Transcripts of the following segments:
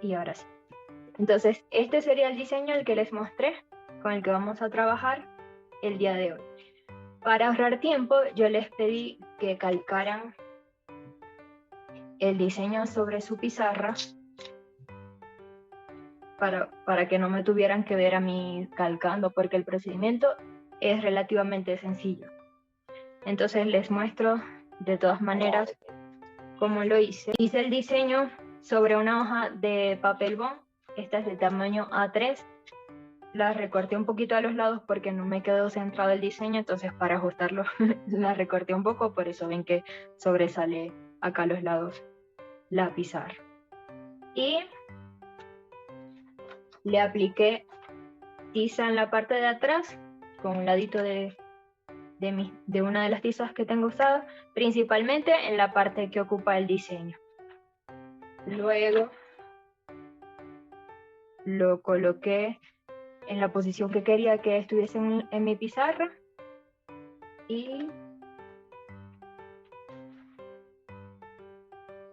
Y ahora sí. Entonces, este sería el diseño el que les mostré, con el que vamos a trabajar el día de hoy. Para ahorrar tiempo, yo les pedí que calcaran el diseño sobre su pizarra para que no me tuvieran que ver a mí calcando, porque el procedimiento es relativamente sencillo. Entonces les muestro de todas maneras cómo lo hice. Hice el diseño sobre una hoja de papel bond. Esta es de tamaño A3. La recorté un poquito a los lados porque no me quedó centrado el diseño, entonces para ajustarlo la recorté un poco, por eso ven que sobresale acá a los lados la pizarra. Y le apliqué tiza en la parte de atrás con un ladito de una de las tizas que tengo usadas, principalmente en la parte que ocupa el diseño. Luego lo coloqué en la posición que quería que estuviese en mi pizarra y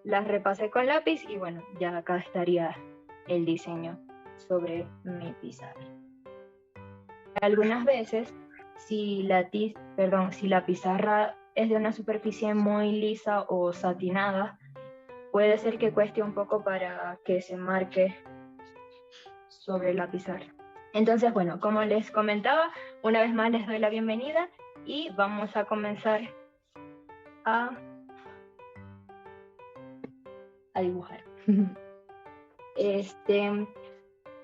las repasé con lápiz y bueno, ya acá estaría el diseño sobre mi pizarra. Algunas veces, si la pizarra es de una superficie muy lisa o satinada, puede ser que cueste un poco para que se marque sobre la pizarra. Entonces, bueno, como les comentaba, una vez más les doy la bienvenida y vamos a comenzar a dibujar.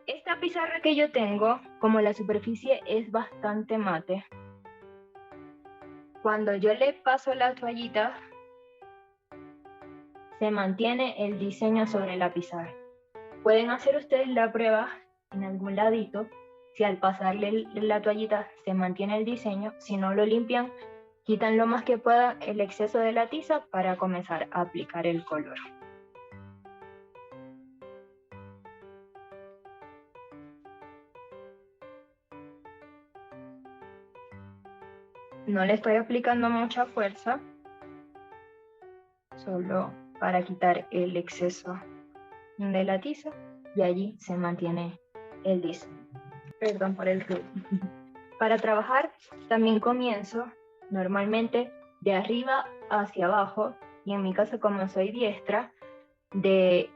Esta pizarra que yo tengo, como la superficie es bastante mate, cuando yo le paso la toallita, se mantiene el diseño sobre la pizarra. Pueden hacer ustedes la prueba en algún ladito, si al pasarle la toallita se mantiene el diseño. Si no lo limpian, quitan lo más que puedan el exceso de la tiza para comenzar a aplicar el color. No le estoy aplicando mucha fuerza, solo para quitar el exceso de la tiza y allí se mantiene el diseño. Perdón por el ruido. Para trabajar también comienzo normalmente de arriba hacia abajo y en mi caso, como soy diestra, de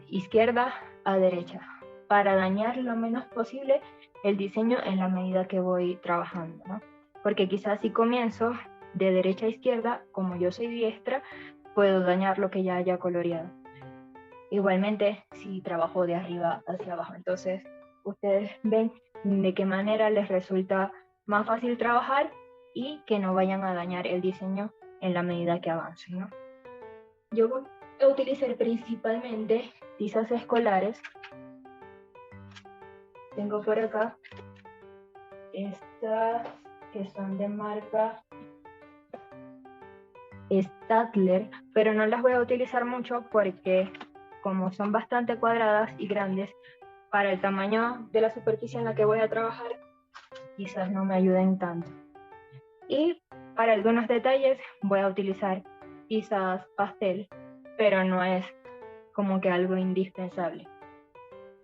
izquierda a derecha para dañar lo menos posible el diseño en la medida que voy trabajando, ¿no? Porque quizás si comienzo de derecha a izquierda, como yo soy diestra, puedo dañar lo que ya haya coloreado. Igualmente si trabajo de arriba hacia abajo. Entonces ustedes ven de qué manera les resulta más fácil trabajar y que no vayan a dañar el diseño en la medida que avancen, ¿no? Yo voy a utilizar principalmente tizas escolares. Tengo por acá estas que son de marca Staedtler, pero no las voy a utilizar mucho porque como son bastante cuadradas y grandes, para el tamaño de la superficie en la que voy a trabajar, quizás no me ayuden tanto. Y para algunos detalles voy a utilizar tizas pastel, pero no es como que algo indispensable.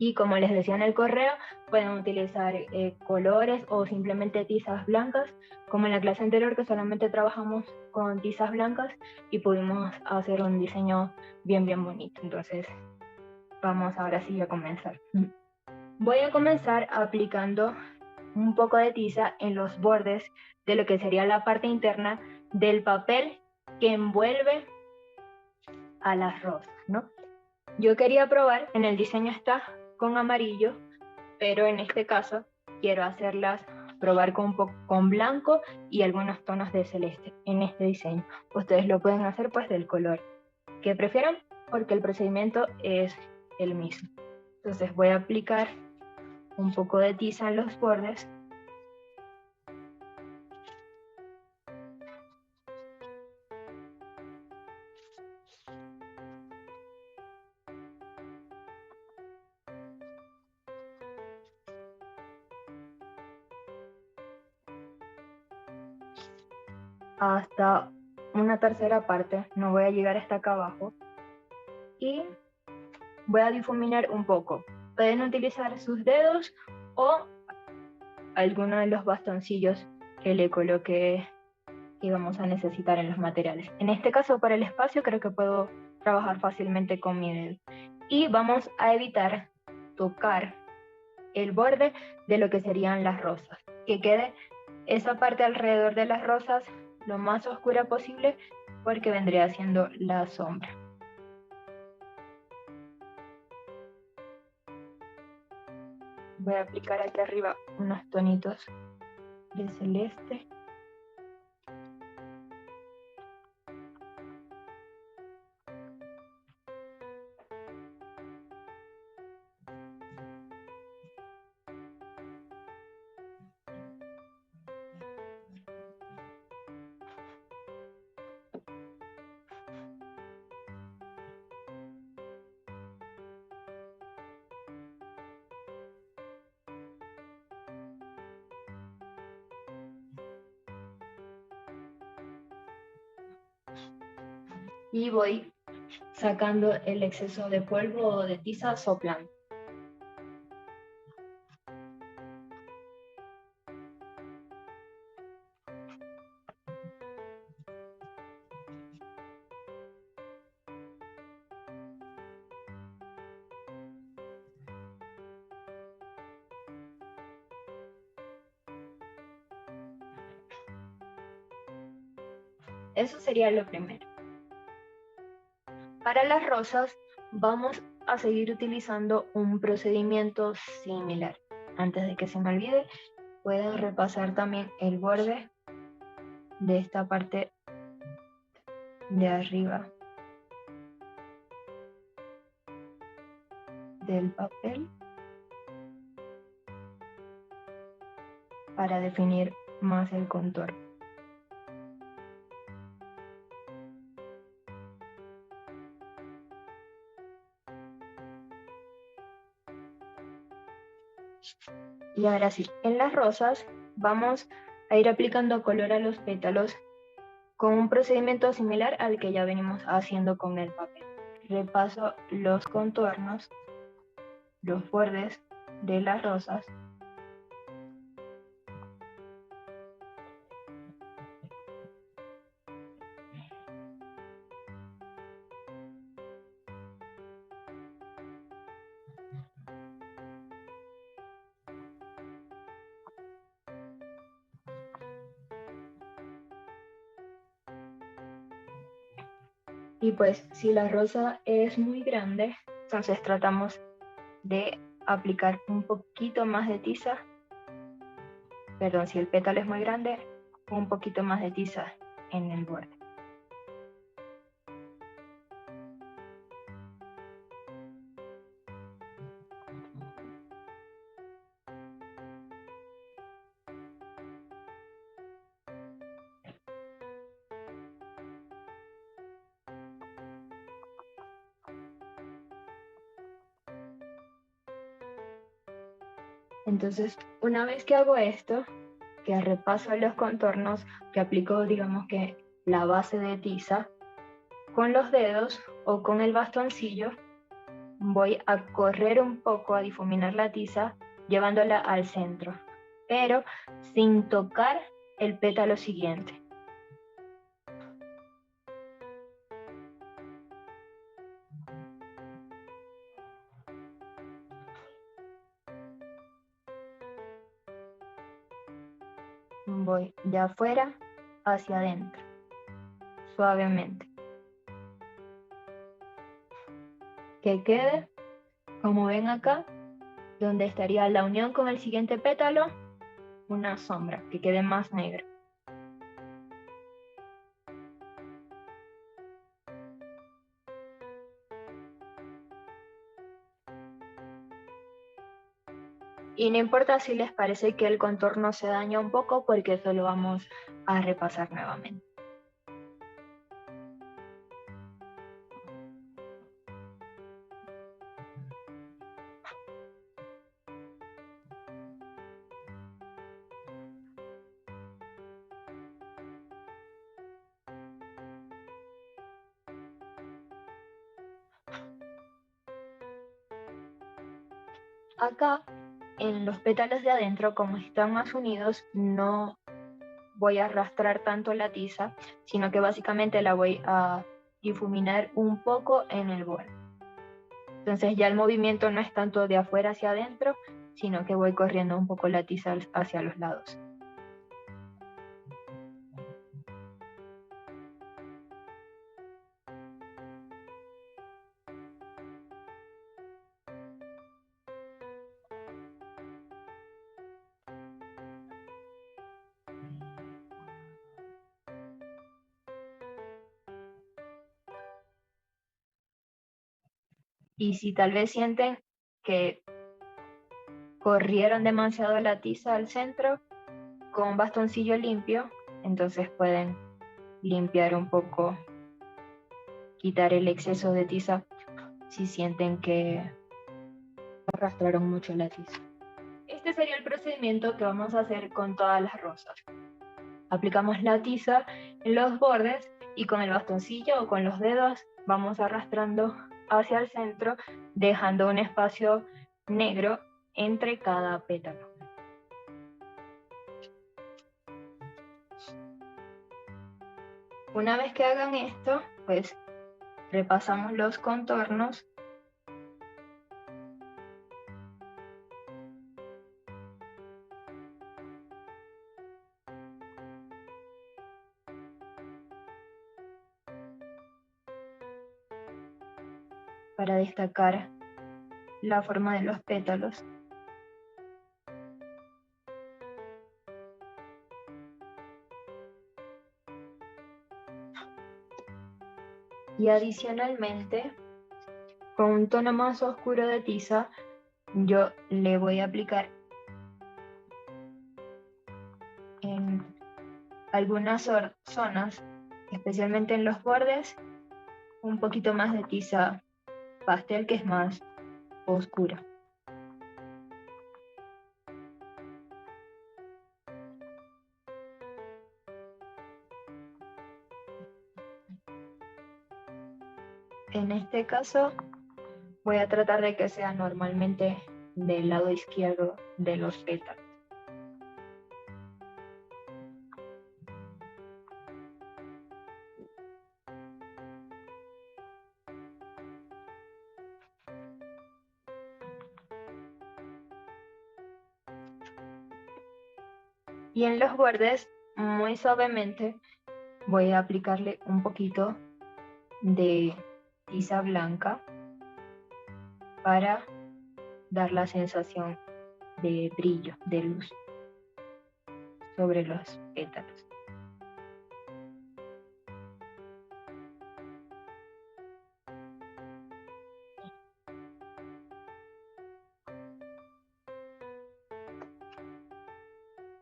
Y como les decía en el correo, pueden utilizar colores o simplemente tizas blancas, como en la clase anterior que solamente trabajamos con tizas blancas y pudimos hacer un diseño bien bonito. Entonces vamos ahora sí a comenzar. Voy a comenzar aplicando un poco de tiza en los bordes de lo que sería la parte interna del papel que envuelve a las rosas, ¿no? Yo quería probar, en el diseño está con amarillo, pero en este caso quiero hacerlas probar con blanco y algunos tonos de celeste en este diseño. Ustedes lo pueden hacer pues del color que prefieran porque el procedimiento es el mismo. Entonces voy a aplicar un poco de tiza en los bordes. Hasta una tercera parte, no voy a llegar hasta acá abajo. Y voy a difuminar un poco. Pueden utilizar sus dedos o alguno de los bastoncillos que le coloqué que vamos a necesitar en los materiales. En este caso, para el espacio, creo que puedo trabajar fácilmente con mi dedo. Y vamos a evitar tocar el borde de lo que serían las rosas. Que quede esa parte alrededor de las rosas lo más oscura posible porque vendría siendo la sombra. Voy a aplicar aquí arriba unos tonitos de celeste. Y voy sacando el exceso de polvo o de tiza soplando. Eso sería lo primero. Para las rosas vamos a seguir utilizando un procedimiento similar. Antes de que se me olvide, pueden repasar también el borde de esta parte de arriba del papel para definir más el contorno. Y ahora sí, en las rosas vamos a ir aplicando color a los pétalos con un procedimiento similar al que ya venimos haciendo con el papel. Repaso los contornos, los bordes de las rosas. Y pues si la rosa es muy grande, entonces tratamos de aplicar un poquito más de tiza. Perdón, si el pétalo es muy grande, un poquito más de tiza en el borde. Entonces, una vez que hago esto, que repaso los contornos, que aplico, digamos que la base de tiza, con los dedos o con el bastoncillo, voy a correr un poco, a difuminar la tiza, llevándola al centro, pero sin tocar el pétalo siguiente. Voy de afuera hacia adentro, suavemente. Que quede, como ven acá, donde estaría la unión con el siguiente pétalo, una sombra, que quede más negra. Y no importa si les parece que el contorno se daña un poco, porque eso lo vamos a repasar nuevamente. Acá, en los pétalos de adentro, como están más unidos, no voy a arrastrar tanto la tiza, sino que básicamente la voy a difuminar un poco en el borde. Entonces ya el movimiento no es tanto de afuera hacia adentro, sino que voy corriendo un poco la tiza hacia los lados. Y si tal vez sienten que corrieron demasiado la tiza al centro, con un bastoncillo limpio, entonces pueden limpiar un poco, quitar el exceso de tiza si sienten que arrastraron mucho la tiza. Este sería el procedimiento que vamos a hacer con todas las rosas. Aplicamos la tiza en los bordes y con el bastoncillo o con los dedos vamos arrastrando hacia el centro, dejando un espacio negro entre cada pétalo. Una vez que hagan esto, pues repasamos los contornos para destacar la forma de los pétalos. Y adicionalmente, con un tono más oscuro de tiza, yo le voy a aplicar en algunas zonas, especialmente en los bordes, un poquito más de tiza pastel que es más oscura. En este caso voy a tratar de que sea normalmente del lado izquierdo de los pétalos. Y en los bordes, muy suavemente, voy a aplicarle un poquito de tiza blanca para dar la sensación de brillo, de luz sobre los pétalos.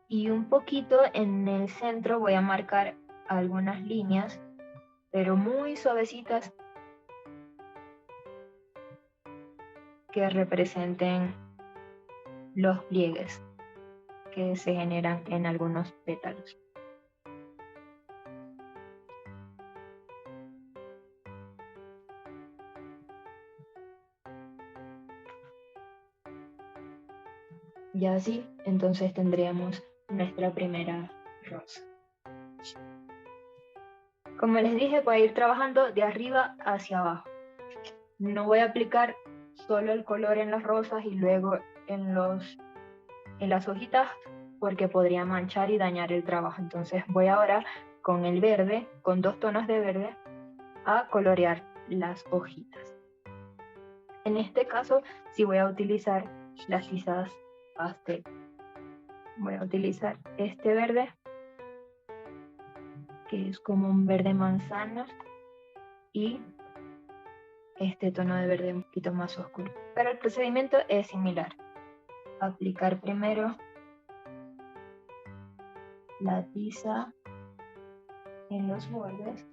Y un poquito en el centro voy a marcar algunas líneas, pero muy suavecitas, que representen los pliegues que se generan en algunos pétalos. Y así, entonces tendríamos nuestra primera rosa. Como les dije, voy a ir trabajando de arriba hacia abajo. No voy a aplicar solo el color en las rosas y luego en las hojitas, porque podría manchar y dañar el trabajo. Entonces voy ahora con el verde, con 2 tonos de verde, a colorear las hojitas. En este caso, sí voy a utilizar las tizas pastel. Voy a utilizar este verde, que es como un verde manzana, y este tono de verde un poquito más oscuro. Pero el procedimiento es similar. Aplicar primero la tiza en los bordes.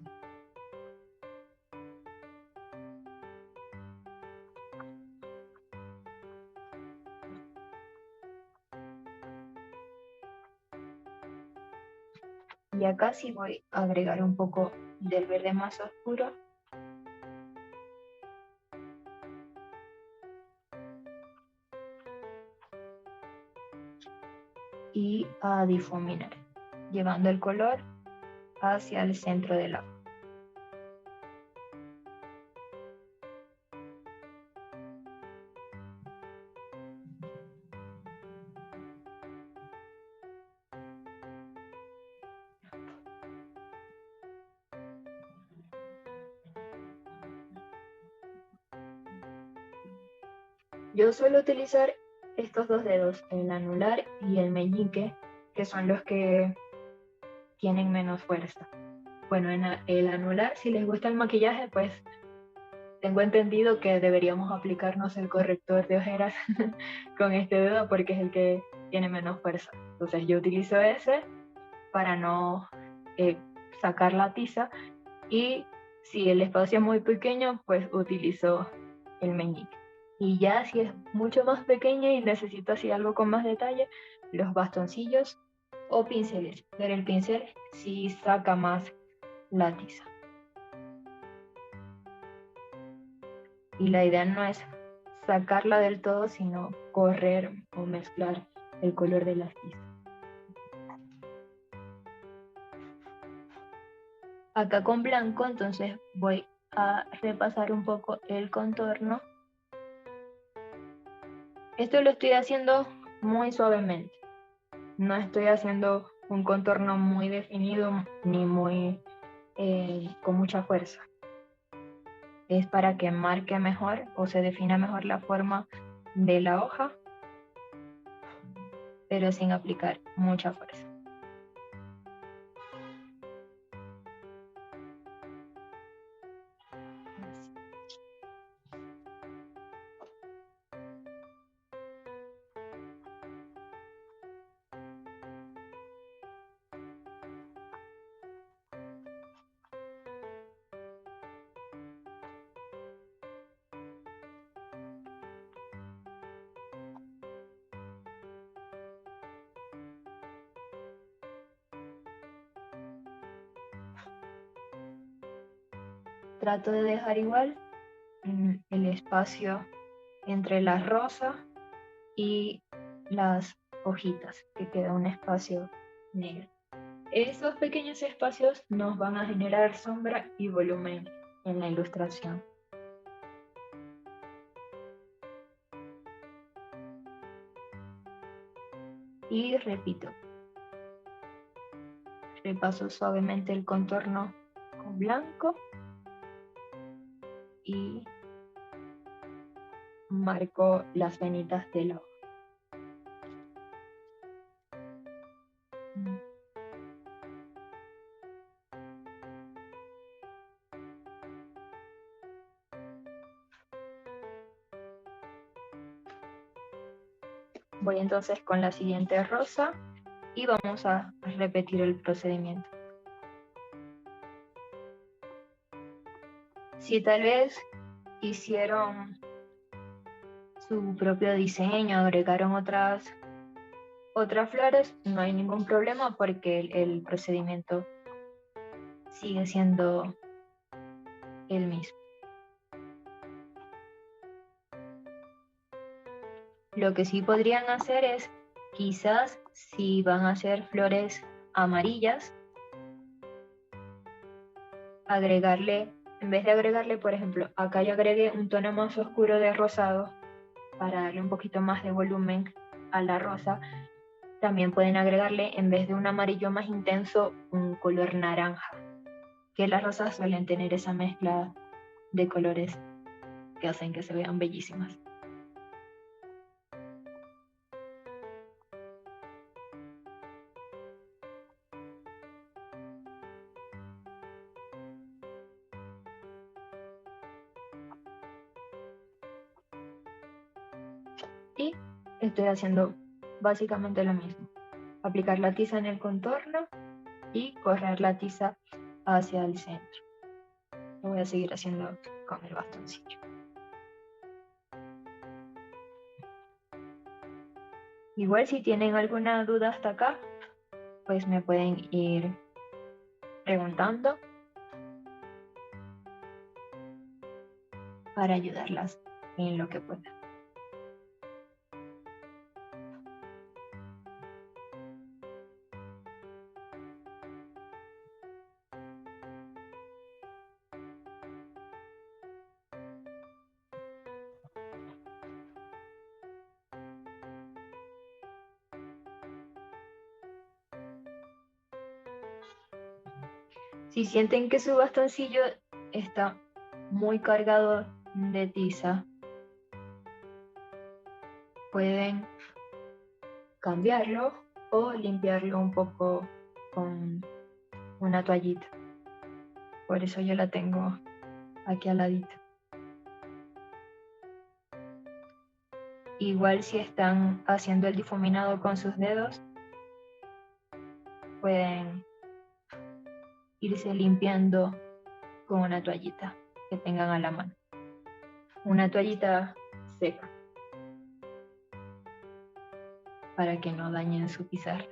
Y acá sí voy a agregar un poco del verde más oscuro. y a difuminar, llevando el color hacia el centro del agua. Yo suelo utilizar estos dos dedos, el anular y el meñique, que son los que tienen menos fuerza. Bueno, en el anular, si les gusta el maquillaje, pues tengo entendido que deberíamos aplicarnos el corrector de ojeras con este dedo porque es el que tiene menos fuerza. Entonces yo utilizo ese para no sacar la tiza, y si el espacio es muy pequeño, pues utilizo el meñique. Y ya si es mucho más pequeño y necesito así algo con más detalle, los bastoncillos o pinceles, pero el pincel sí saca más la tiza. Y la idea no es sacarla del todo, sino correr o mezclar el color de las tizas. Acá con blanco, entonces voy a repasar un poco el contorno. Esto lo estoy haciendo muy suavemente. No estoy haciendo un contorno muy definido ni muy con mucha fuerza. Es para que marque mejor o se defina mejor la forma de la hoja, pero sin aplicar mucha fuerza. Trato de dejar igual el espacio entre la rosa y las hojitas, que queda un espacio negro. Esos pequeños espacios nos van a generar sombra y volumen en la ilustración. Y repito, repaso suavemente el contorno con blanco y marco las venitas del ojo. Voy entonces con la siguiente rosa y vamos a repetir el procedimiento. Si tal vez hicieron su propio diseño, agregaron otras flores, no hay ningún problema porque el procedimiento sigue siendo el mismo. Lo que sí podrían hacer es, quizás si van a hacer flores amarillas, agregarle, en vez de agregarle, por ejemplo, acá yo agregué un tono más oscuro de rosado para darle un poquito más de volumen a la rosa. También pueden agregarle, en vez de un amarillo más intenso, un color naranja, que las rosas suelen tener esa mezcla de colores que hacen que se vean bellísimas. Y estoy haciendo básicamente lo mismo. Aplicar la tiza en el contorno y correr la tiza hacia el centro. Lo voy a seguir haciendo con el bastoncillo. Igual si tienen alguna duda hasta acá, pues me pueden ir preguntando para ayudarlas en lo que pueda. Si sienten que su bastoncillo está muy cargado de tiza, pueden cambiarlo o limpiarlo un poco con una toallita. Por eso yo la tengo aquí al ladito. Igual si están haciendo el difuminado con sus dedos, pueden irse limpiando con una toallita que tengan a la mano. Una toallita seca para que no dañen su pizarra.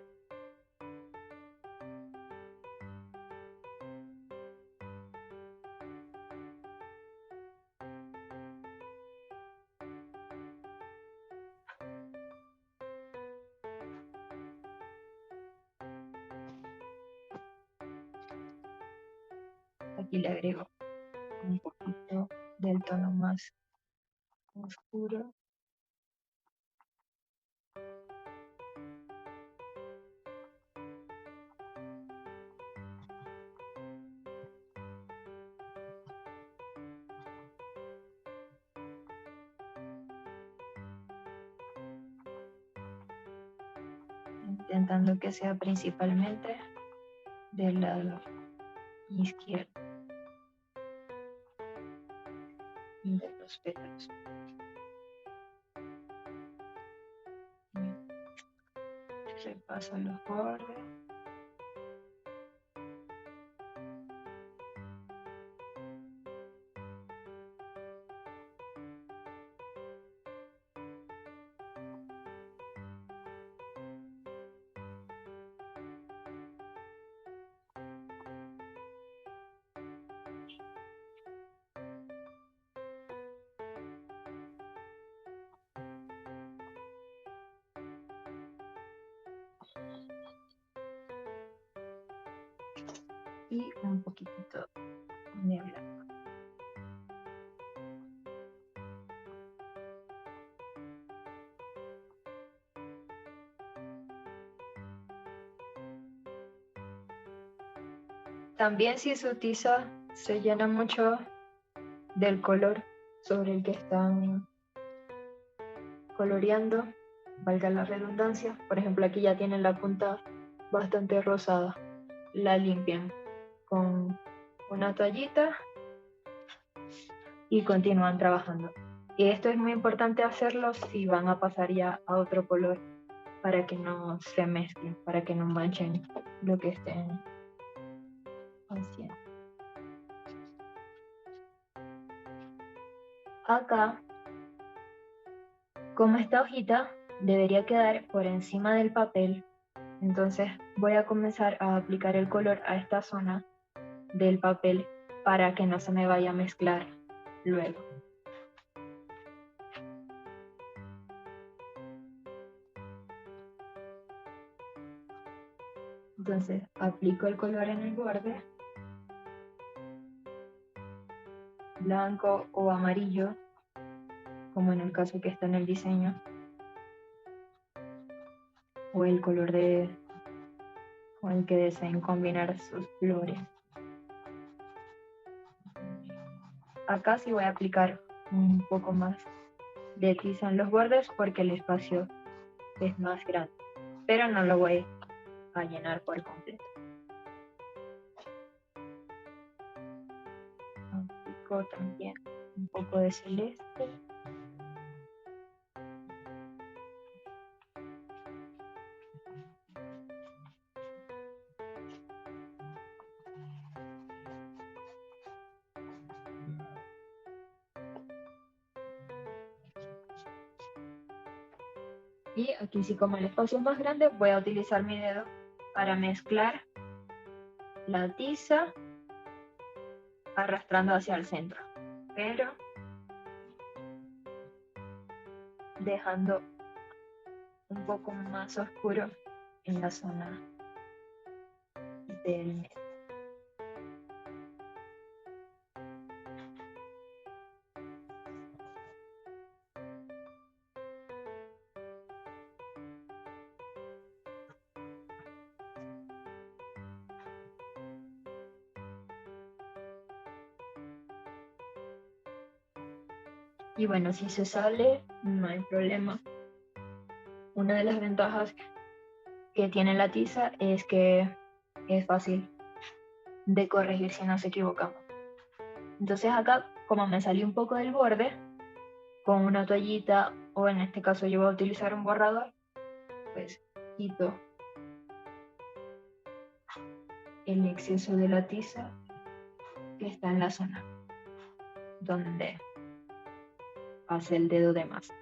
Aquí le agrego un poquito del tono más oscuro. Intentando que sea principalmente del lado izquierdo de los pétalos. Repaso los bordes. Y un poquitito de blanco. También si su tiza se llena mucho del color sobre el que están coloreando, valga la redundancia, por ejemplo aquí ya tienen la punta bastante rosada, la limpian con una toallita y continúan trabajando. Y esto es muy importante hacerlo si van a pasar ya a otro color para que no se mezclen, para que no manchen lo que estén haciendo. Acá, como esta hojita debería quedar por encima del papel, entonces voy a comenzar a aplicar el color a esta zona del papel para que no se me vaya a mezclar luego. Entonces aplico el color en el borde, blanco o amarillo, como en el caso que está en el diseño, o el color con el que deseen combinar sus flores. Acá sí voy a aplicar un poco más de tiza en los bordes porque el espacio es más grande, pero no lo voy a llenar por completo. Aplico también un poco de celeste. Y aquí sí, como el espacio es más grande, voy a utilizar mi dedo para mezclar la tiza arrastrando hacia el centro, pero dejando un poco más oscuro en la zona del medio. Y bueno, si se sale, no hay problema. Una de las ventajas que tiene la tiza es que es fácil de corregir si nos equivocamos. Entonces acá, como me salió un poco del borde, con una toallita, o en este caso yo voy a utilizar un borrador, pues quito el exceso de la tiza que está en la zona donde hace el dedo de más.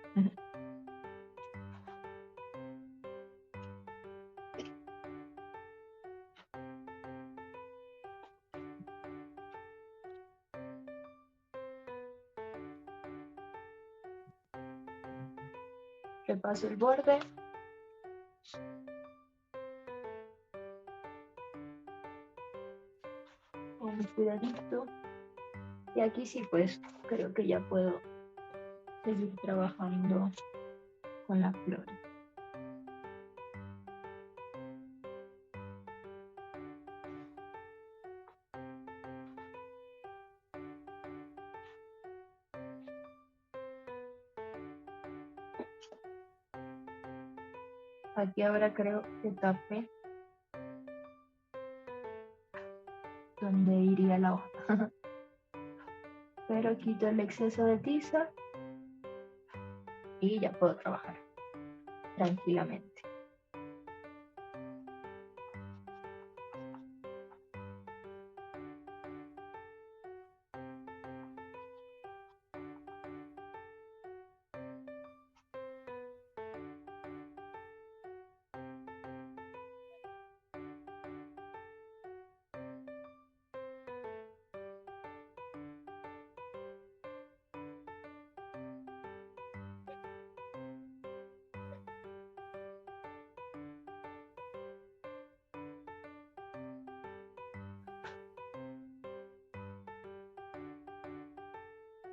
Repaso el borde. Con cuidadito. Y aquí sí, pues creo que ya puedo seguir trabajando con las flores. Aquí ahora creo que tapé donde iría la hoja. Pero quito el exceso de tiza y ya puedo trabajar tranquilamente.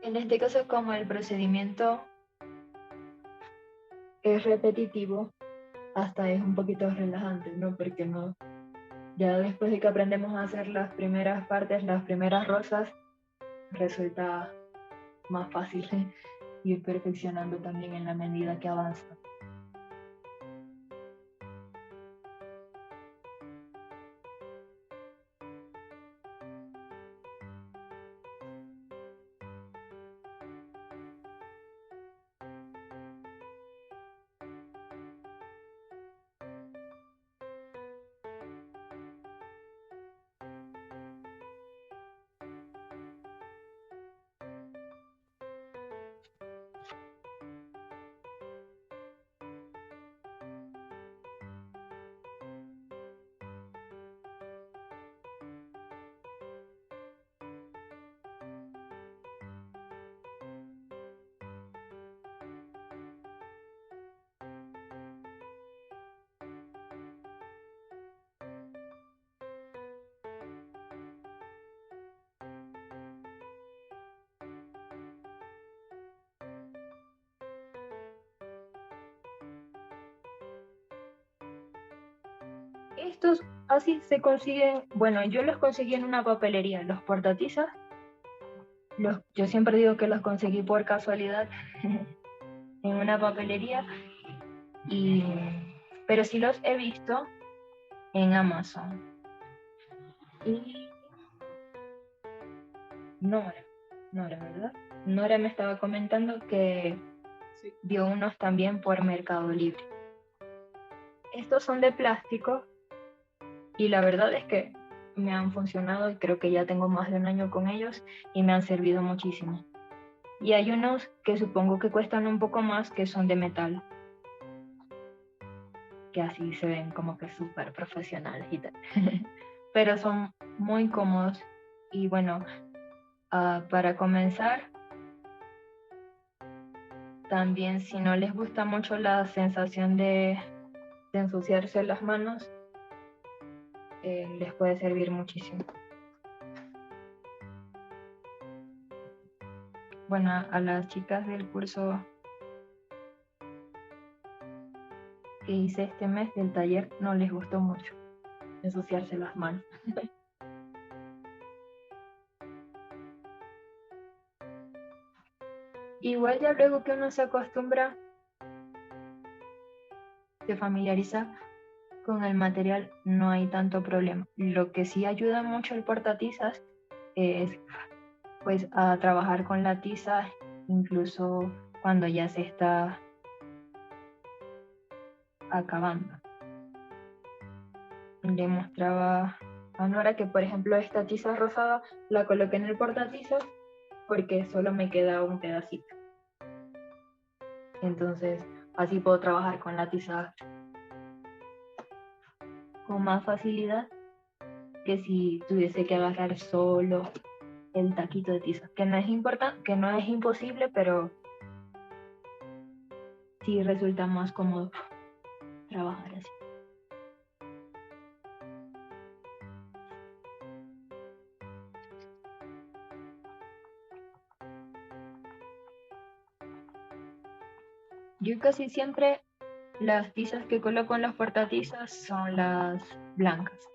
En este caso, como el procedimiento es repetitivo, hasta es un poquito relajante, ¿no? Porque no, ya después de que aprendemos a hacer las primeras partes, las primeras rosas, resulta más fácil ir perfeccionando también en la medida que avanza. Estos así se consiguen, bueno, yo los conseguí en una papelería, los portatizas. Yo siempre digo que los conseguí por casualidad en una papelería, pero sí los he visto en Amazon. Y Nora, ¿verdad? Nora me estaba comentando que vio unos también por Mercado Libre. Estos son de plástico y la verdad es que me han funcionado y creo que ya tengo más de un año con ellos y me han servido muchísimo. Y hay unos que supongo que cuestan un poco más, que son de metal, que así se ven como que súper profesionales y tal. Pero son muy cómodos y bueno, para comenzar, también si no les gusta mucho la sensación de ensuciarse las manos, les puede servir muchísimo. Bueno, a las chicas del curso que hice este mes del taller no les gustó mucho ensuciarse las manos. Igual ya luego que uno se acostumbra, se familiariza con el material, no hay tanto problema. Lo que sí ayuda mucho el portatizas es pues a trabajar con la tiza, incluso cuando ya se está acabando. Le mostraba a Nora que, por ejemplo, esta tiza rosada la coloqué en el portatizas porque solo me queda un pedacito. Entonces, así puedo trabajar con la tiza con más facilidad que si tuviese que agarrar solo el taquito de tiza, que no es importante, que no es imposible, pero sí resulta más cómodo trabajar así. Yo casi siempre las tizas que coloco en las portatizas son las blancas.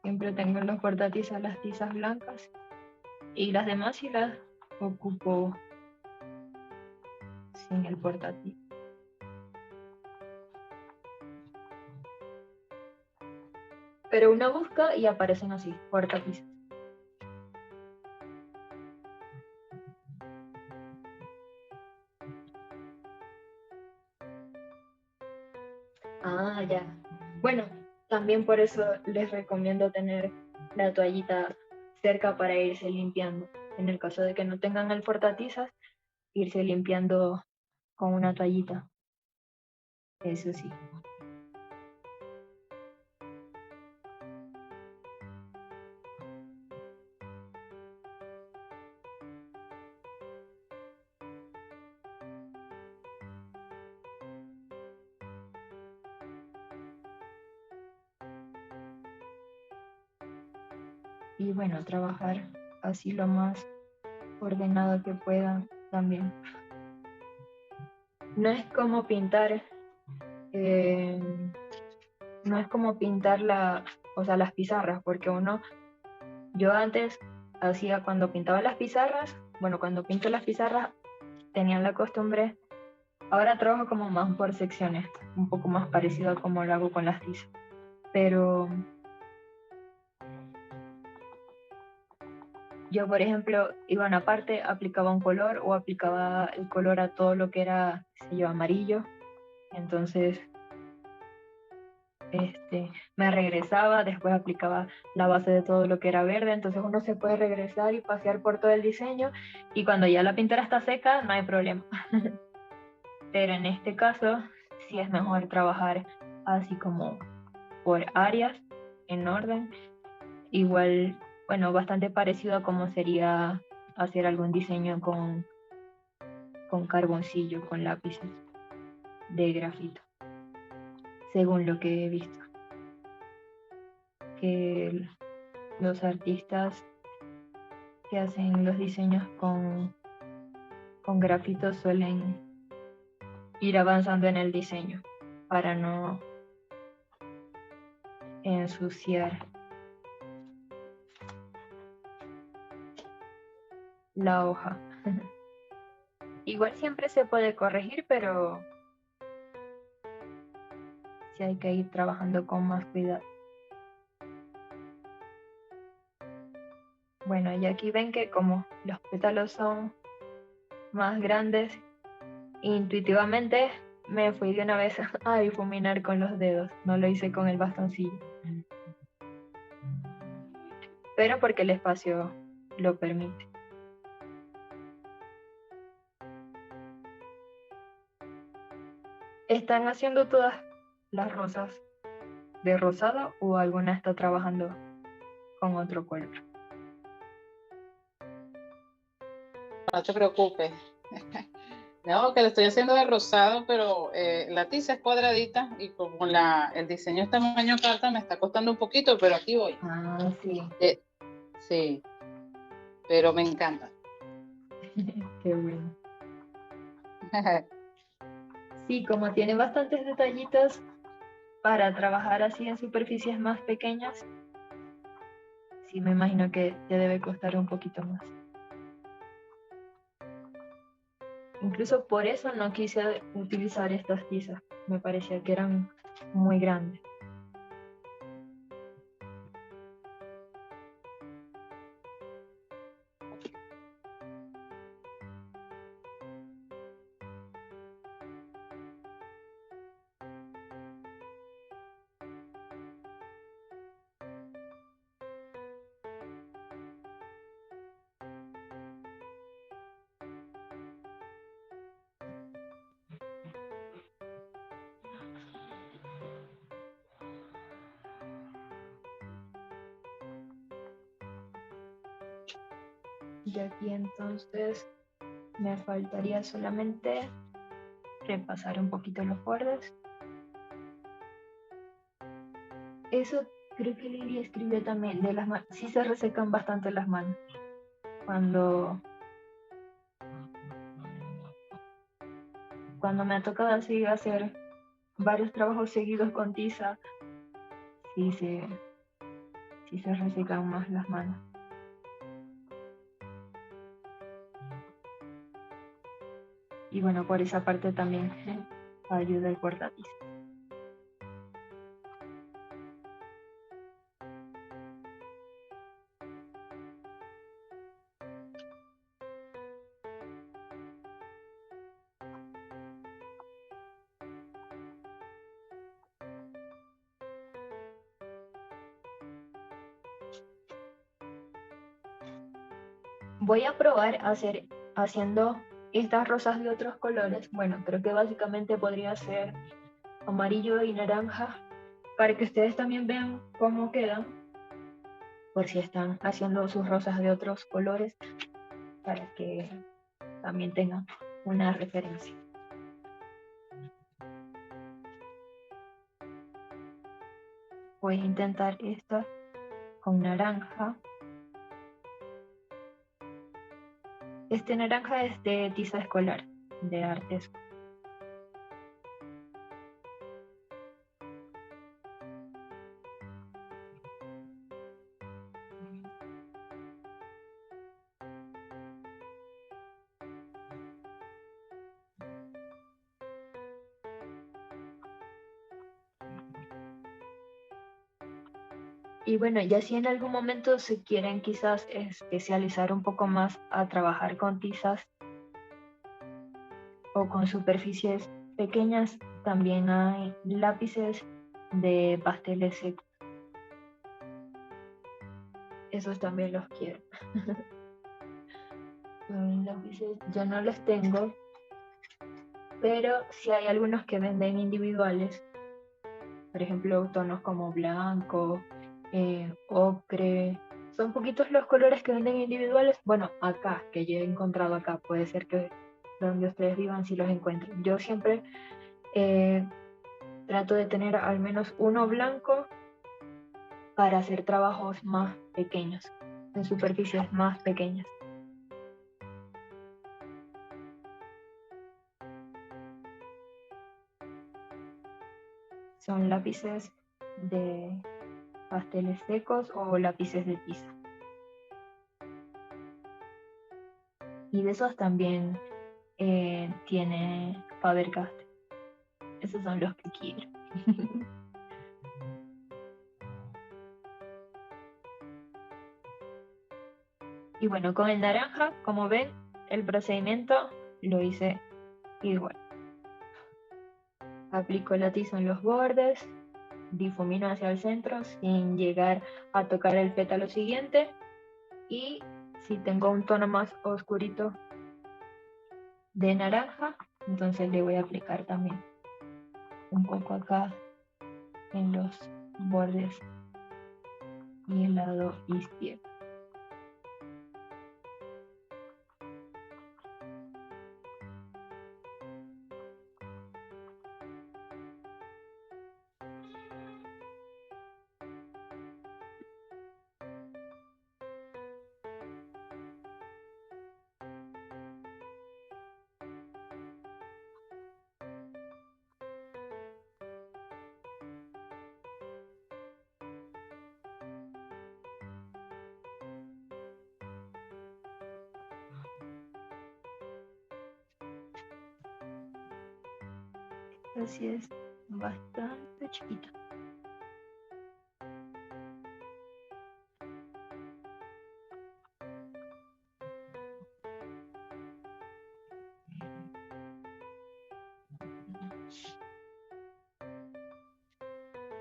Siempre tengo en los portatizas las tizas blancas y las demás sí las ocupo sin el portátil. Pero uno busca y aparecen así, portatizas. Ah, ya. Bueno, también por eso les recomiendo tener la toallita cerca para irse limpiando. En el caso de que no tengan el portatizas, irse limpiando con una toallita. Eso sí. Y bueno, trabajar así lo más ordenado que pueda también. No es como pintar, eh, no es como pintar o sea, las pizarras, porque yo antes hacía cuando pintaba las pizarras, bueno, cuando pinto las pizarras tenían la costumbre, ahora trabajo como más por secciones, un poco más parecido a como lo hago con las tizas, pero yo, por ejemplo, iba a una parte, aplicaba un color o aplicaba el color a todo lo que era, qué sé yo, amarillo, entonces me regresaba, después aplicaba la base de todo lo que era verde, entonces uno se puede regresar y pasear por todo el diseño y cuando ya la pintura está seca no hay problema. Pero en este caso sí es mejor trabajar así como por áreas, en orden, igual, bueno, bastante parecido a cómo sería hacer algún diseño con carboncillo, con lápices de grafito, según lo que he visto. Que los artistas que hacen los diseños con grafito suelen ir avanzando en el diseño para no ensuciar la hoja. Igual siempre se puede corregir, pero sí hay que ir trabajando con más cuidado. Bueno, y aquí ven que como los pétalos son más grandes, intuitivamente me fui de una vez a difuminar con los dedos, no lo hice con el bastoncillo. Pero porque el espacio lo permite. ¿Están haciendo todas las rosas de rosado o alguna está trabajando con otro color? No te preocupes. No, que lo estoy haciendo de rosado, pero la tiza es cuadradita y como el diseño es tamaño carta me está costando un poquito, pero aquí voy. Ah, sí. Sí, pero me encanta. Qué bueno. Sí, como tiene bastantes detallitos para trabajar así en superficies más pequeñas, sí me imagino que te debe costar un poquito más. Incluso por eso no quise utilizar estas tizas. Me parecía que eran muy grandes. Y aquí entonces me faltaría solamente repasar un poquito los bordes. Eso creo que Lili escribió también de las manos. Sí se resecan bastante las manos. Cuando me ha tocado así hacer varios trabajos seguidos con tiza, sí se resecan más las manos. Y bueno, por esa parte también ayuda el cortatiza. Voy a probar haciendo estas rosas de otros colores. Bueno, creo que básicamente podría ser amarillo y naranja para que ustedes también vean cómo quedan, por si están haciendo sus rosas de otros colores, para que también tengan una referencia. Voy a intentar esta con naranja. Este naranja es de tiza escolar, de artes. Y bueno, ya si en algún momento se quieren quizás especializar un poco más a trabajar con tizas o con superficies pequeñas, también hay lápices de pasteles secos. Esos también los quiero. Lápices yo no los tengo, pero sí hay algunos que venden individuales. Por ejemplo, tonos como blanco, ocre. Son poquitos los colores que venden individuales. Bueno, acá, que yo he encontrado acá, puede ser que donde ustedes vivan si los encuentren. Yo siempre trato de tener al menos uno blanco para hacer trabajos más pequeños, en superficies más pequeñas. Son lápices de pasteles secos o lápices de tiza. Y de esos también tiene Faber-Castell. Esos son los que quiero. Y bueno, con el naranja, como ven, el procedimiento lo hice igual. Aplico la tiza en los bordes, difumino hacia el centro sin llegar a tocar el pétalo siguiente, y si tengo un tono más oscurito de naranja, entonces le voy a aplicar también un poco acá en los bordes y el lado izquierdo. Así es, bastante chiquita.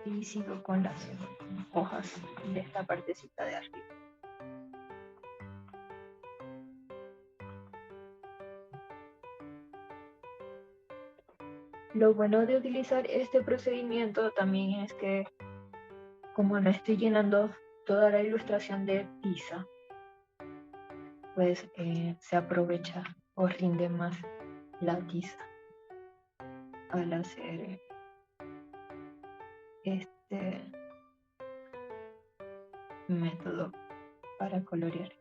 Y sigo con las hojas de esta partecita de arriba. Lo bueno de utilizar este procedimiento también es que, como no estoy llenando toda la ilustración de tiza, pues se aprovecha o rinde más la tiza al hacer este método para colorear.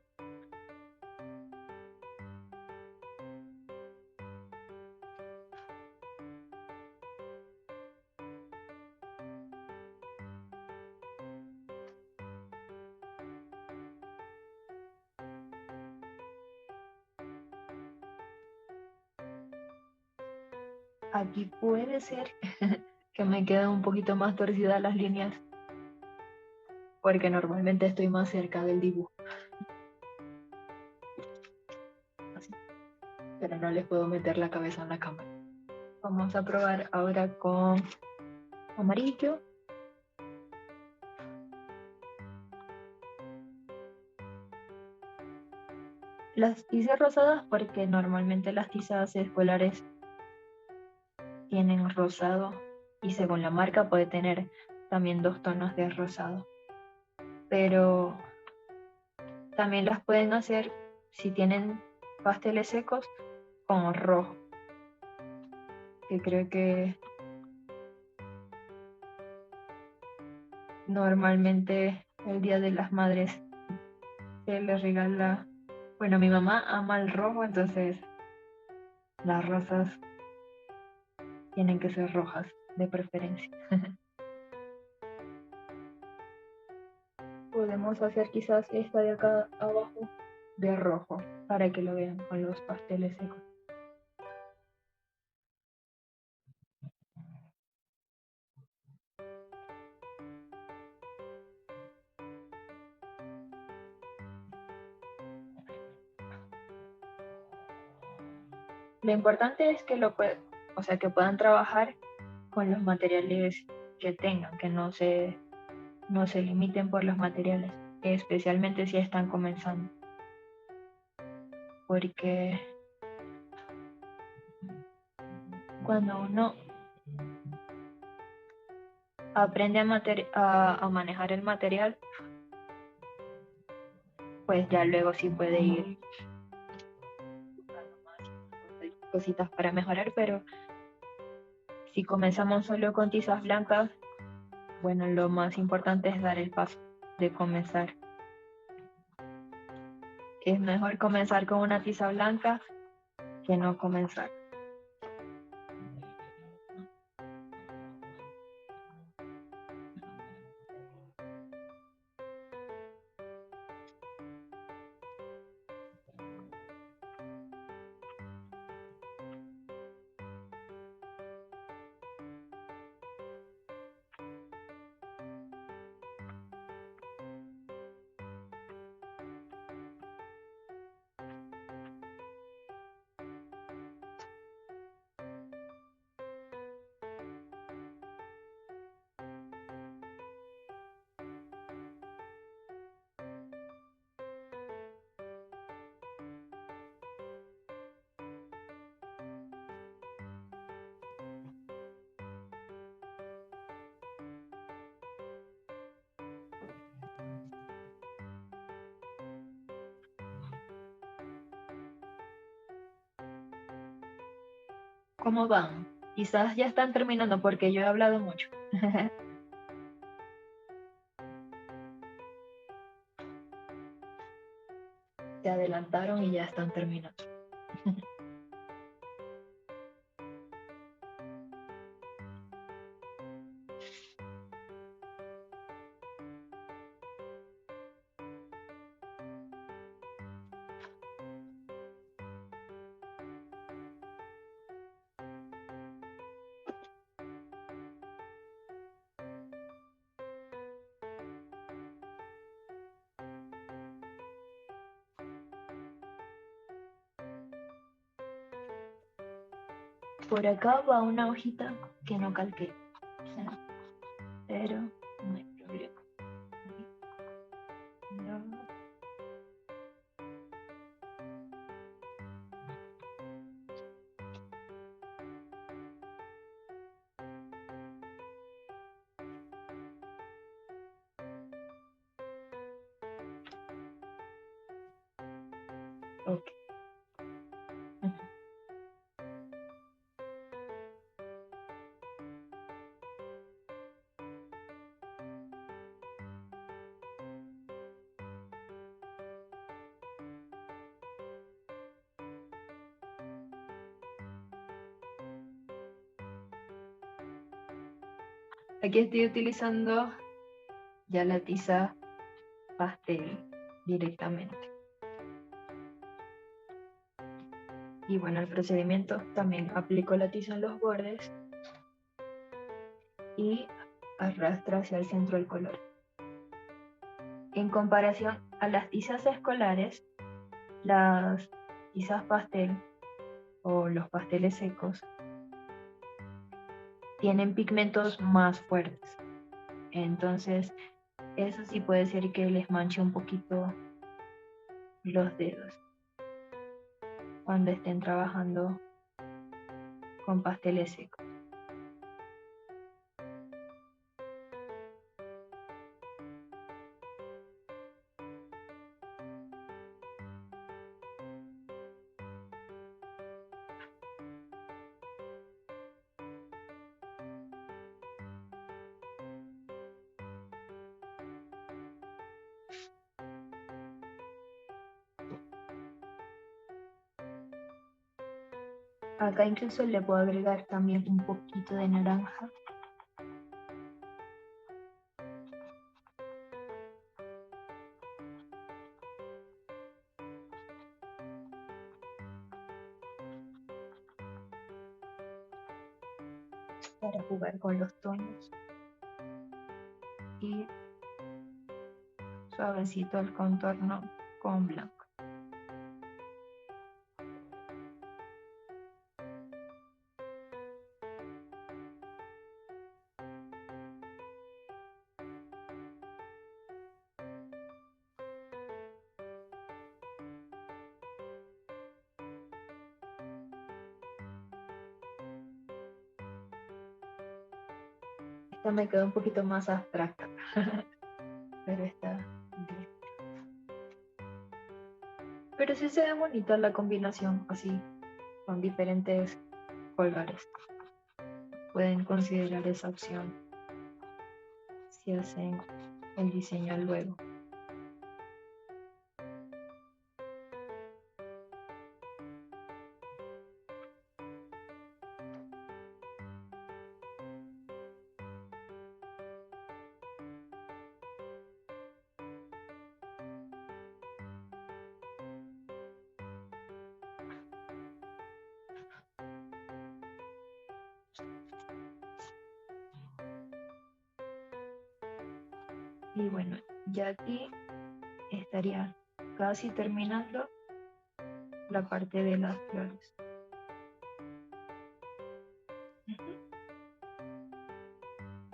Aquí puede ser que me queden un poquito más torcidas las líneas, porque normalmente estoy más cerca del dibujo. Así. Pero no les puedo meter la cabeza en la cámara. Vamos a probar ahora con amarillo. Las hice rosadas porque normalmente las tizas escolares tienen rosado y según la marca puede tener también 2 tonos de rosado. Pero también las pueden hacer si tienen pasteles secos con rojo, que creo que normalmente el Día de las Madres se les regala. Bueno, mi mamá ama el rojo, entonces las rosas tienen que ser rojas de preferencia. Podemos hacer quizás esta de acá abajo de rojo para que lo vean con los pasteles secos. Lo importante es que que puedan trabajar con los materiales que tengan, que no se limiten por los materiales, especialmente si están comenzando. Porque cuando uno aprende a manejar el material, pues ya luego sí puede ir buscando más cositas para mejorar, pero si comenzamos solo con tizas blancas, bueno, lo más importante es dar el paso de comenzar. Es mejor comenzar con una tiza blanca que no comenzar. ¿Cómo van? Quizás ya están terminando porque yo he hablado mucho. Se adelantaron y ya están terminando. Por acá va una hojita que no calqué, pero no hay problema. No. Ok. Aquí estoy utilizando ya la tiza pastel directamente. Y bueno, el procedimiento también aplico la tiza en los bordes y arrastro hacia el centro el color. En comparación a las tizas escolares, las tizas pastel o los pasteles secos tienen pigmentos más fuertes. Entonces, eso sí puede ser que les manche un poquito los dedos cuando estén trabajando con pasteles secos. Acá incluso le puedo agregar también un poquito de naranja. Para jugar con los tonos. Y suavecito el contorno con blanco. Esta me quedó un poquito más abstracta, pero está bien. Pero sí se ve bonita la combinación así, con diferentes colores. Pueden considerar esa opción si hacen el diseño luego. Y bueno, ya aquí estaría casi terminando la parte de las flores.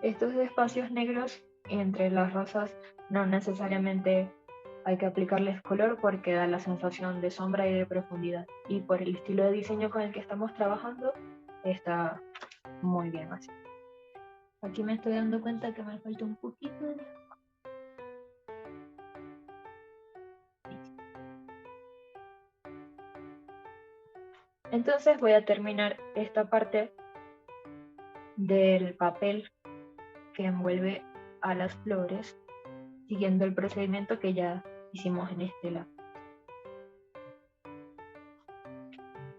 Estos espacios negros entre las rosas no necesariamente hay que aplicarles color porque da la sensación de sombra y de profundidad. Y por el estilo de diseño con el que estamos trabajando, está muy bien así. Aquí me estoy dando cuenta que me falta un poquito de... Entonces voy a terminar esta parte del papel que envuelve a las flores, siguiendo el procedimiento que ya hicimos en este lado.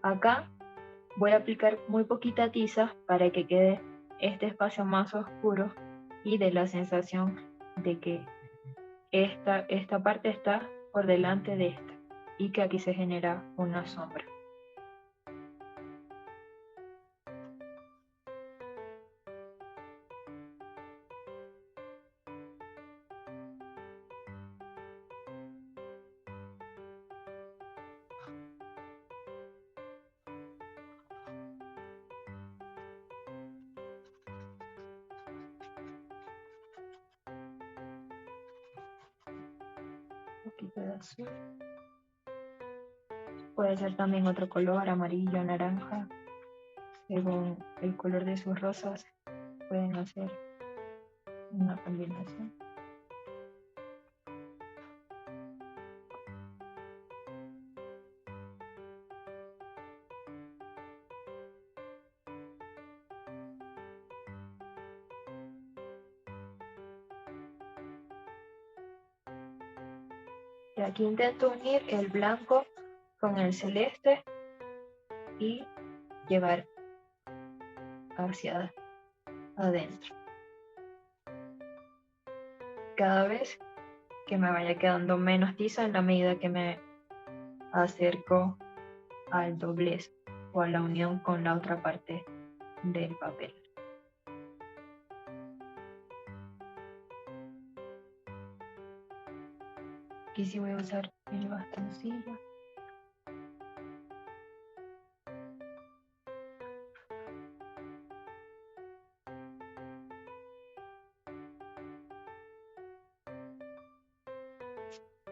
Acá voy a aplicar muy poquita tiza para que quede este espacio más oscuro y de la sensación de que esta parte está por delante de esta y que aquí se genera una sombra. poquito de azul. Puede ser también otro color, amarillo, naranja. Según el color de sus rosas, pueden hacer una combinación. Y aquí intento unir el blanco con el celeste y llevar hacia adentro. Cada vez que me vaya quedando menos tiza en la medida que me acerco al doblez o a la unión con la otra parte del papel. Aquí sí voy a usar el bastoncillo.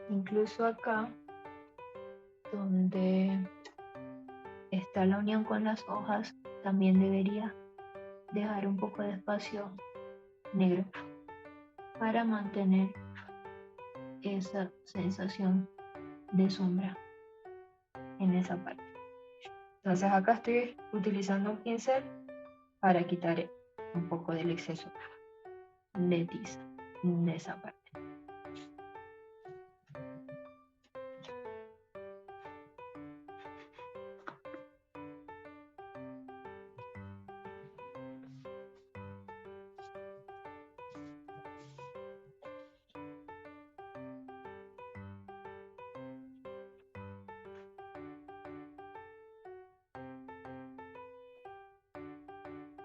Incluso acá, donde está la unión con las hojas, también debería dejar un poco de espacio negro para mantener esa sensación de sombra en esa parte. Entonces acá estoy utilizando un pincel para quitar un poco del exceso de tiza de esa parte.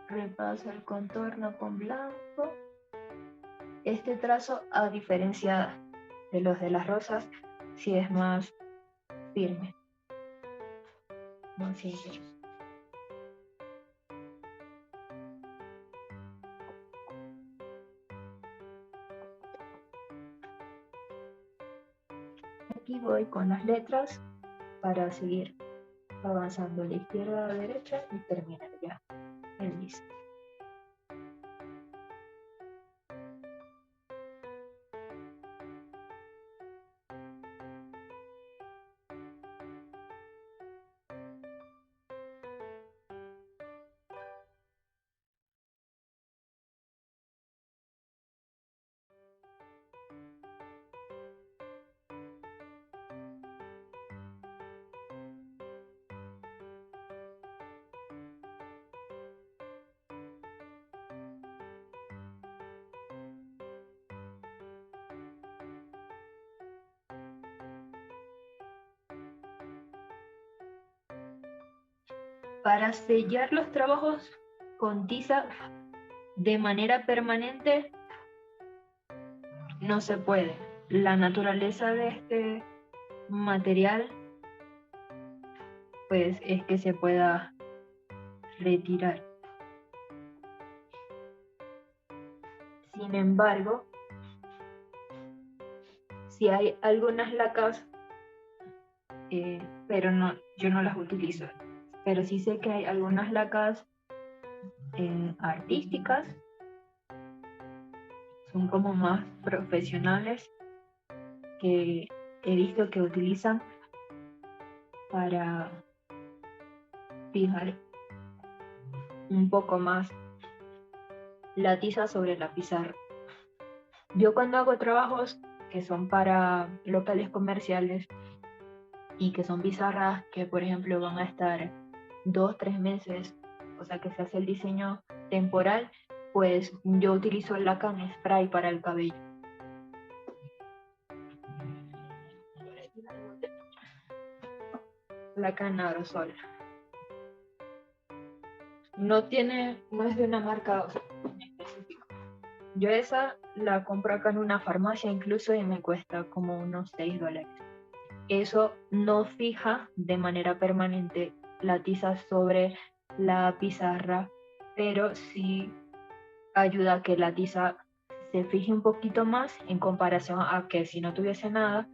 Repaso el contorno con blanco. Este trazo, a diferencia de los de las rosas, sí es más firme, más sincero. Aquí voy con las letras para seguir avanzando de izquierda a derecha y terminar ya el diseño. Para sellar los trabajos con tiza de manera permanente no se puede. La naturaleza de este material pues es que se pueda retirar. Sin embargo, si hay algunas lacas, pero no, yo no las utilizo. Pero sí sé que hay algunas lacas artísticas, son como más profesionales, que he visto que utilizan para fijar un poco más la tiza sobre la pizarra. Yo cuando hago trabajos que son para locales comerciales y que son pizarras que por ejemplo van a estar 2-3 meses, o sea que se hace el diseño temporal, pues yo utilizo laca en spray para el cabello. Laca en aerosol. No es de una marca en específico. Yo esa la compro acá en una farmacia incluso y me cuesta como unos $6. Eso no fija de manera permanente la tiza sobre la pizarra, pero sí ayuda a que la tiza se fije un poquito más en comparación a que si no tuviese nada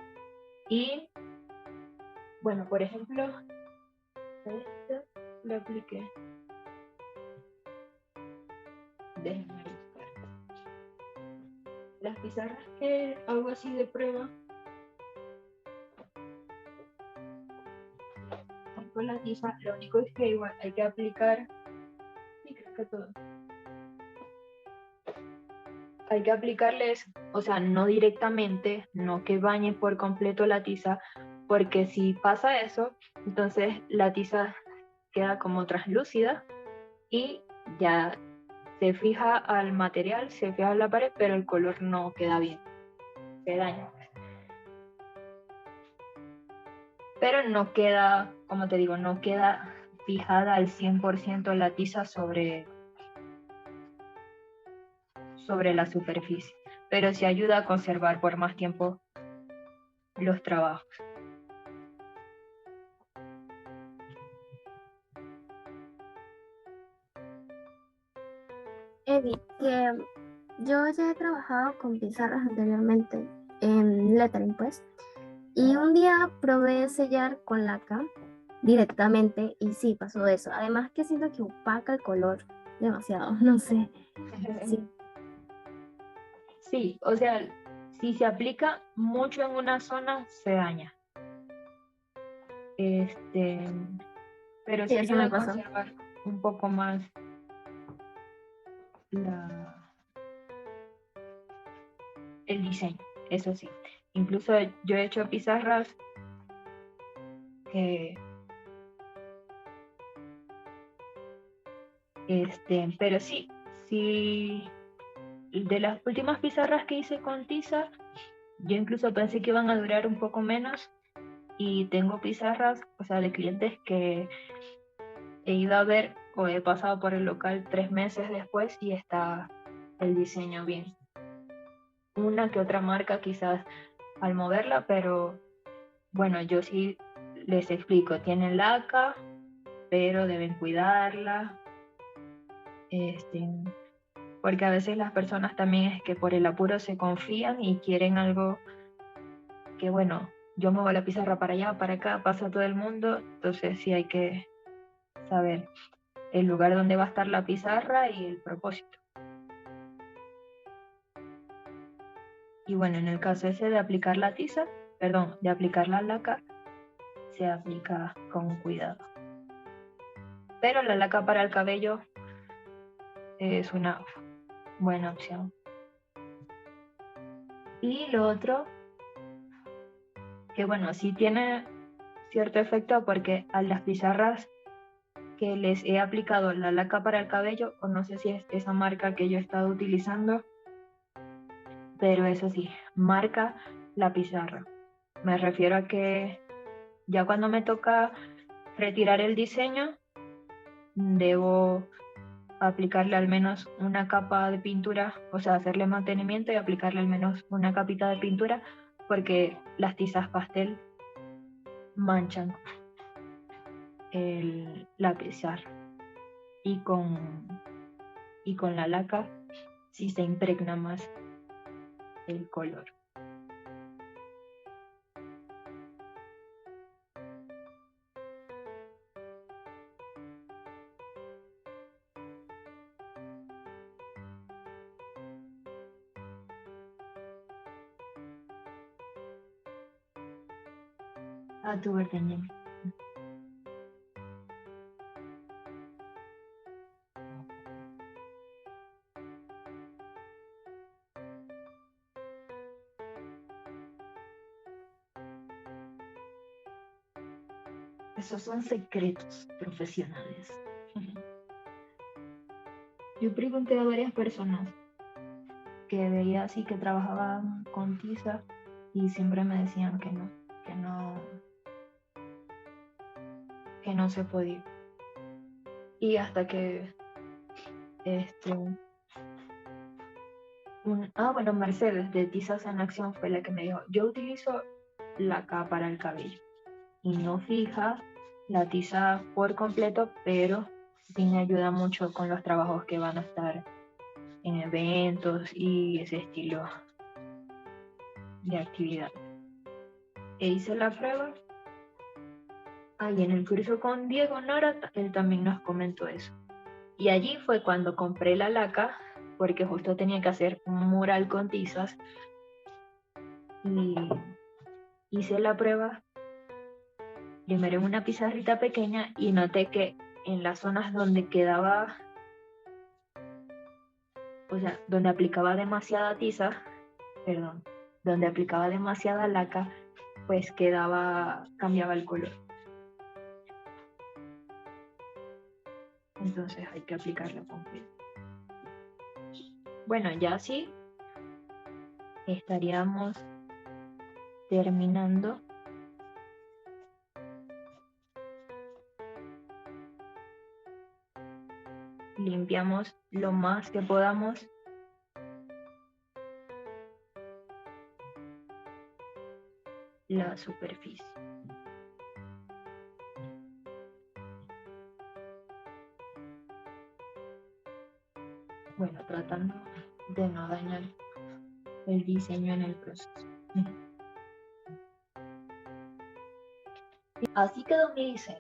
Y, bueno, por ejemplo, esto lo apliqué. Déjenme buscar. Las pizarras que hago así de prueba con la tiza, lo único es que igual hay que aplicar, sí, creo que todo. Hay que aplicarles, o sea, no directamente, no que bañe por completo la tiza, porque si pasa eso, entonces la tiza queda como translúcida y ya se fija al material, se fija a la pared, pero el color no queda bien, se daña. Pero no queda, como te digo, no queda fijada al 100% la tiza sobre la superficie, pero sí ayuda a conservar por más tiempo los trabajos. Edith, que yo ya he trabajado con pizarras anteriormente en lettering, pues, y un día probé sellar con laca directamente y sí, pasó eso. Además que siento que opaca el color demasiado, no sé. Sí. Sí, o sea, si se aplica mucho en una zona, se daña. Pero Sí, sí eso ayuda me a pasó. conservar un poco más el diseño, eso sí. Incluso yo he hecho pizarras que, pero sí, de las últimas pizarras que hice con tiza, yo incluso pensé que iban a durar un poco menos y tengo pizarras, o sea, de clientes que he ido a ver o he pasado por el local 3 meses después y está el diseño bien. Una que otra marca quizás al moverla, pero bueno, yo sí les explico, tienen laca, pero deben cuidarla, porque a veces las personas también es que por el apuro se confían y quieren algo que, bueno, yo muevo la pizarra para allá, para acá, pasa todo el mundo, entonces sí hay que saber el lugar donde va a estar la pizarra y el propósito. Y bueno, en el caso ese de aplicar la tiza, perdón, de aplicar la laca, se aplica con cuidado. Pero la laca para el cabello es una buena opción. Y lo otro, que bueno, sí tiene cierto efecto porque a las pizarras que les he aplicado la laca para el cabello, o no sé si es esa marca que yo he estado utilizando, pero eso sí, marca la pizarra. Me refiero a que ya cuando me toca retirar el diseño, debo aplicarle al menos una capa de pintura, o sea, hacerle mantenimiento y aplicarle al menos una capita de pintura, porque las tizas pastel manchan la pizarra y con la laca sí se impregna más el color. A tu orden, Jenny. Esos son secretos profesionales. Yo pregunté a varias personas que veía así que trabajaban con tiza y siempre me decían que no se podía. Y hasta que bueno, Mercedes de Tizas en Acción fue la que me dijo, yo utilizo laca para el cabello y no fija la tiza por completo, pero sí me ayuda mucho con los trabajos que van a estar en eventos y ese estilo de actividad. e hice la prueba. Ahí en el curso con Diego Nora, él también nos comentó eso. Y allí fue cuando compré la laca, porque justo tenía que hacer un mural con tizas. Y hice la prueba primero en una pizarrita pequeña y noté que en las zonas donde quedaba, o sea, donde aplicaba demasiada tiza, perdón, donde aplicaba demasiada laca, pues cambiaba el color. Entonces hay que aplicarla completa. Bueno, ya así estaríamos terminando. Limpiamos lo más que podamos la superficie. Bueno, tratando de no dañar el diseño en el proceso. Así quedó mi diseño.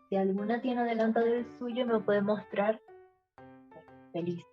Si alguna tiene adelantado el suyo, me puede mostrar. Feliz.